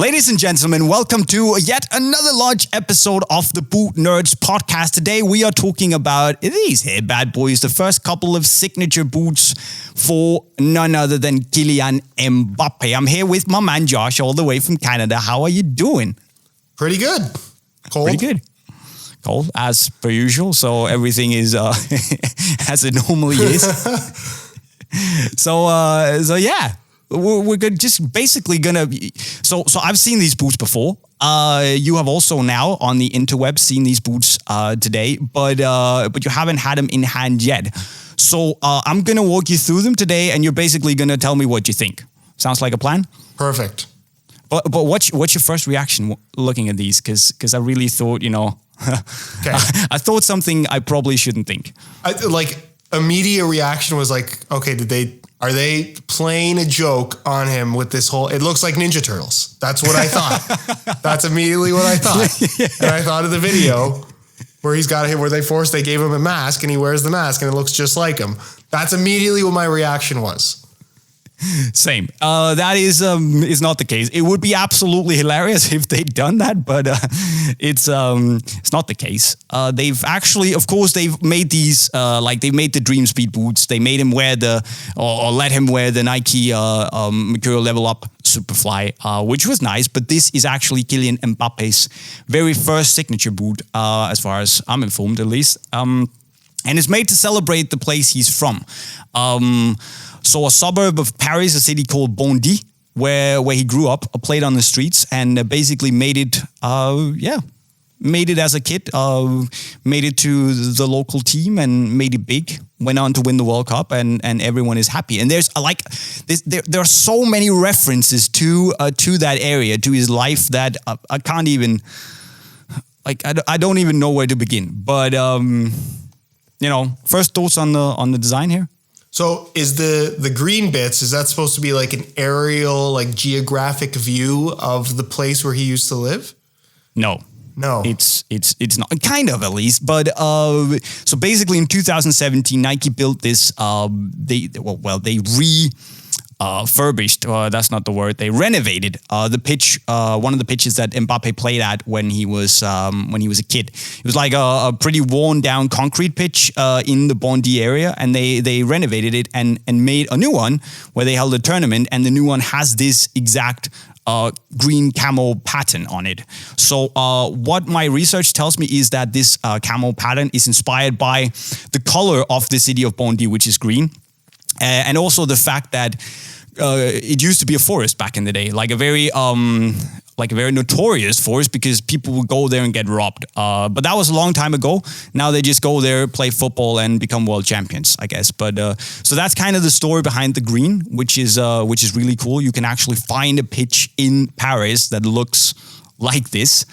Ladies and gentlemen, welcome to yet another large episode of the Boot Nerds podcast. Today we are talking about these here bad boys, the first couple of signature boots for none other than Kylian Mbappe. I'm here with my man Josh all the way from Canada. How are you doing? Pretty good. Cold. Pretty good. Cold, as per usual, so everything is as it normally is. So yeah. We're just basically gonna. So I've seen these boots before. You have also now on the interweb seen these boots today, but you haven't had them in hand yet. So I'm gonna walk you through them today, and you're basically gonna tell me what you think. Sounds like a plan? Perfect. But what's your first reaction looking at these? Because I really thought, Okay. I thought something I probably shouldn't think. Immediate reaction was like, okay, are they playing a joke on him with this whole, it looks like Ninja Turtles. That's what I thought. That's immediately what I thought. Yeah. And I thought of the video where they gave him a mask and he wears the mask and it looks just like him. That's immediately what my reaction was. Same. That is not the case. It would be absolutely hilarious if they'd done that, but it's not the case. They've actually, of course, they've made these they made the Dream Speed boots. They made him wear or let him wear the Nike Mercurial Level Up Superfly, which was nice. But this is actually Kylian Mbappe's very first signature boot, as far as I'm informed, at least. And it's made to celebrate the place he's from. So a suburb of Paris, a city called Bondy, where he grew up, played on the streets, and basically made it as a kid, made it to the local team and made it big, went on to win the World Cup, and everyone is happy. And there's there are so many references to that area, to his life, that I can't even, I don't even know where to begin. But, first thoughts on the design here? So is the green bits, is that supposed to be like an aerial, geographic view of the place where he used to live? No, it's not, kind of at least. But so basically in 2017, Nike built this. They refurbished. That's not the word. They renovated the pitch. One of the pitches that Mbappe played at when he was a kid. It was like a pretty worn down concrete pitch in the Bondy area, and they renovated it and made a new one where they held a tournament, and the new one has this exact green camo pattern on it. So what my research tells me is that this camo pattern is inspired by the color of the city of Bondy, which is green. And also the fact that it used to be a forest back in the day, like a very notorious forest, because people would go there and get robbed. But that was a long time ago. Now they just go there, play football, and become world champions, I guess. But so that's kind of the story behind the green, which is really cool. You can actually find a pitch in Paris that looks like this.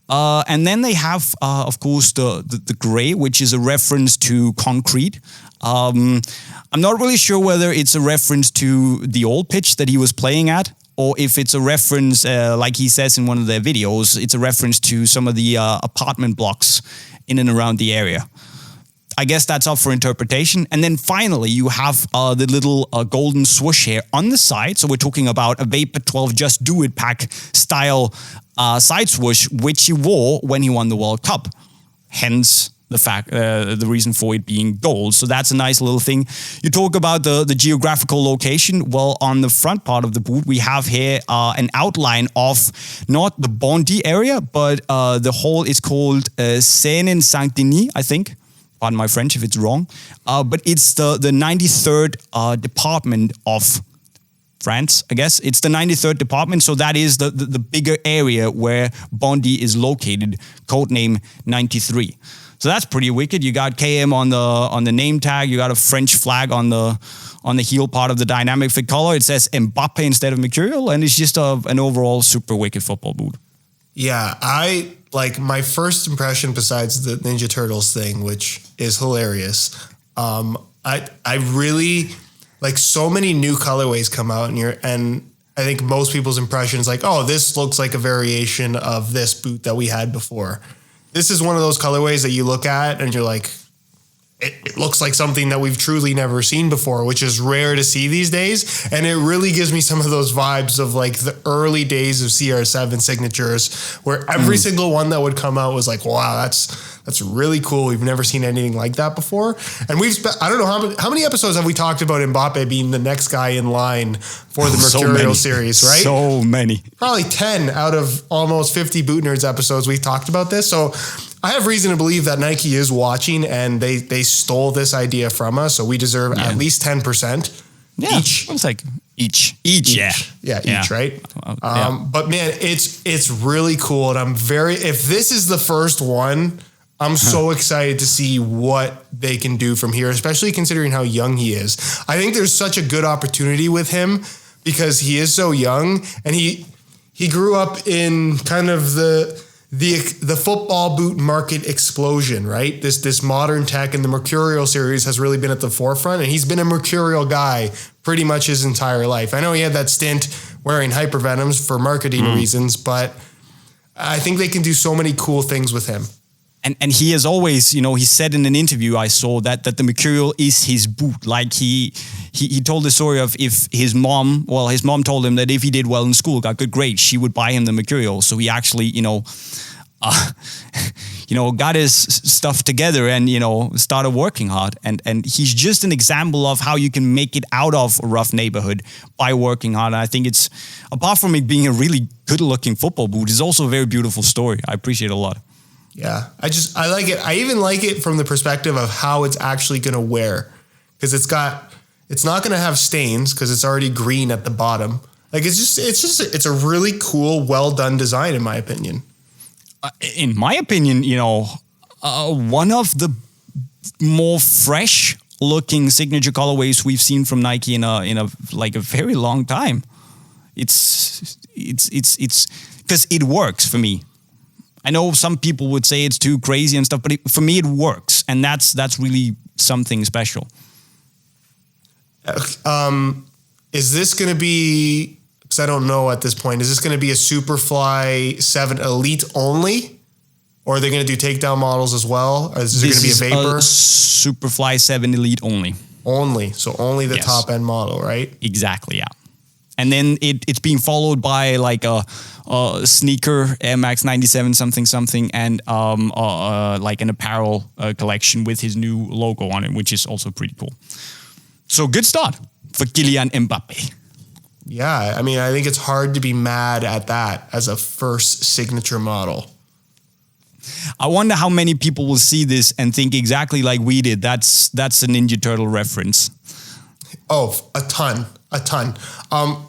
And then they have, of course, the gray, which is a reference to concrete. I'm not really sure whether it's a reference to the old pitch that he was playing at, or if it's a reference, like he says in one of their videos, it's a reference to some of the apartment blocks in and around the area. I guess that's up for interpretation. And then finally, you have the little golden swoosh here on the side. So we're talking about a Vapor 12 Just Do It pack style side swoosh, which he wore when he won the World Cup. Hence the reason for it being gold. So that's a nice little thing. You talk about the geographical location. Well, on the front part of the boot, we have here an outline of not the Bondy area, but the whole is called Seine-Saint-Denis, I think. Pardon my French if it's wrong. But it's the 93rd department of France, I guess. It's the 93rd department, so that is the bigger area where Bondy is located, codename 93. So that's pretty wicked. You got KM on the name tag. You got a French flag on the heel part of the dynamic fit collar. It says Mbappe instead of Mercurial, and it's just an overall super wicked football boot. Yeah, my first impression, besides the Ninja Turtles thing, which is hilarious, I really so many new colorways come out, and I think most people's impression is this looks like a variation of this boot that we had before. This is one of those colorways that you look at and you're like, it looks like something that we've truly never seen before, which is rare to see these days. And it really gives me some of those vibes of like the early days of CR7 signatures, where every single one that would come out was like, wow, that's really cool. We've never seen anything like that before. And I don't know how many episodes have we talked about Mbappe being the next guy in line for the Mercurial series, right? So many. Probably 10 out of almost 50 Boot Nerds episodes we've talked about this. So I have reason to believe that Nike is watching and they stole this idea from us. So we deserve at least 10% each. It's like each, yeah. Yeah, each, right? But man, it's really cool. And if this is the first one, I'm so excited to see what they can do from here, especially considering how young he is. I think there's such a good opportunity with him because he is so young, and he grew up in kind of the football boot market explosion, right? This modern tech, and the Mercurial series has really been at the forefront, and he's been a Mercurial guy pretty much his entire life. I know he had that stint wearing hypervenoms for marketing reasons, but I think they can do so many cool things with him. And he has always, he said in an interview I saw that the Mercurial is his boot. Like he told the story of if his mom told him that if he did well in school, got good grades, she would buy him the Mercurial. So he actually, got his stuff together and, started working hard. And he's just an example of how you can make it out of a rough neighborhood by working hard. And I think it's, apart from it being a really good looking football boot, it's also a very beautiful story. I appreciate it a lot. Yeah, I like it. I even like it from the perspective of how it's actually going to wear, because it's not going to have stains because it's already green at the bottom. Like it's a really cool, well done design, in my opinion. In my opinion, one of the more fresh looking signature colorways we've seen from Nike in a very long time. It's because it works for me. I know some people would say it's too crazy and stuff, but for me it works, and that's really something special. Is this going to be, because I don't know at this point, is this going to be a Superfly 7 Elite only? Or are they going to do takedown models as well? Or is it going to be a Vapor? Superfly 7 Elite only. Only. So only the top end model, right? Exactly, yeah. And then it's being followed by like a sneaker Air Max 97 something, and like an apparel collection with his new logo on it, which is also pretty cool. So good start for Kylian Mbappe. Yeah, I mean, I think it's hard to be mad at that as a first signature model. I wonder how many people will see this and think exactly like we did. That's a Ninja Turtle reference. Oh, a ton.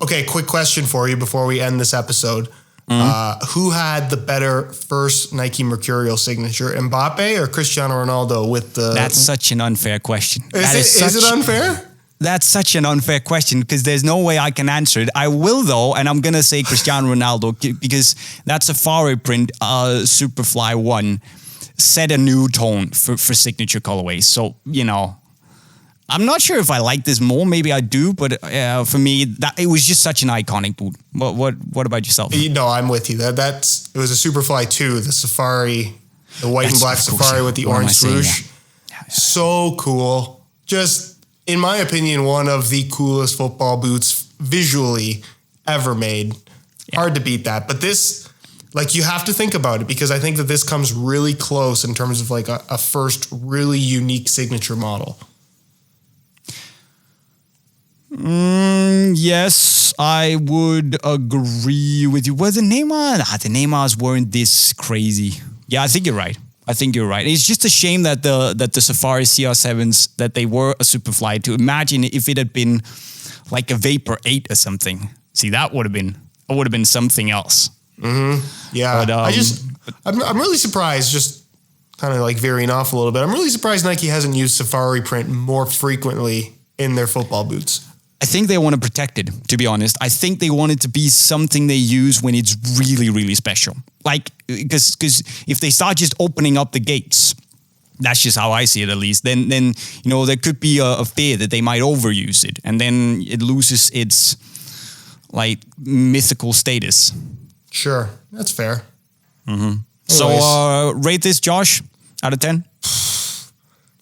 Okay, quick question for you before we end this episode. Who had the better first Nike Mercurial signature, Mbappe or Cristiano Ronaldo with the... That's such an unfair question. Is it unfair? That's such an unfair question because there's no way I can answer it. I will though, and I'm going to say Cristiano Ronaldo because that Safari print Superfly 1 set a new tone for signature colorways. So, I'm not sure if I like this more. Maybe I do, but for me, it was just such an iconic boot. What about yourself? No, I'm with you. It was a Superfly 2, the Safari, the white and black Safari with the orange swoosh. Yeah. So cool. Just, in my opinion, one of the coolest football boots visually ever made. Yeah. Hard to beat that. But this, you have to think about it because I think that this comes really close in terms of a first really unique signature model. Yes, I would agree with you. Well, the Neymars weren't this crazy. Yeah, I think you're right. It's just a shame that the Safari CR7s, that they were a Superfly. To imagine if it had been like a Vapor 8 or something. See, that would have been something else. Mm-hmm. Yeah, but, I'm really surprised. Just kind of veering off a little bit. I'm really surprised Nike hasn't used Safari print more frequently in their football boots. I think they want to protect it, to be honest. I think they want it to be something they use when it's really, really special. Because if they start just opening up the gates, that's just how I see it at least, then there could be a fear that they might overuse it. And then it loses its, mythical status. Sure, that's fair. Mm-hmm. So rate this, Josh, out of 10?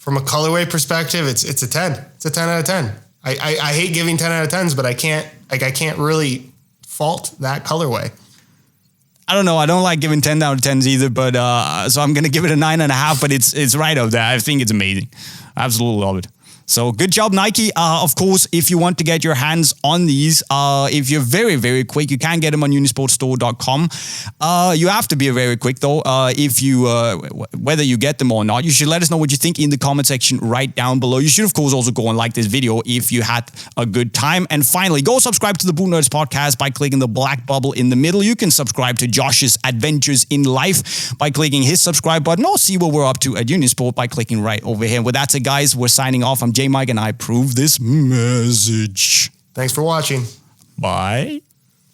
from a colorway perspective, it's a 10. It's a 10 out of 10. I hate giving 10 out of 10s, but I can't really fault that colorway. I don't know. I don't like giving 10 out of 10s either, but so I'm going to give it a 9.5, but it's right up there. I think it's amazing. I absolutely love it. So good job, Nike. Of course, if you want to get your hands on these, if you're very, very quick, you can get them on unisportstore.com. You have to be very quick, though. If you, whether you get them or not, you should let us know what you think in the comment section right down below. You should, of course, also go and like this video if you had a good time. And finally, go subscribe to the Boot Nerds podcast by clicking the black bubble in the middle. You can subscribe to Josh's adventures in life by clicking his subscribe button, or see what we're up to at Unisport by clicking right over here. With that said, guys, we're signing off. I'm JayMike, and I approve this message. Thanks for watching. Bye.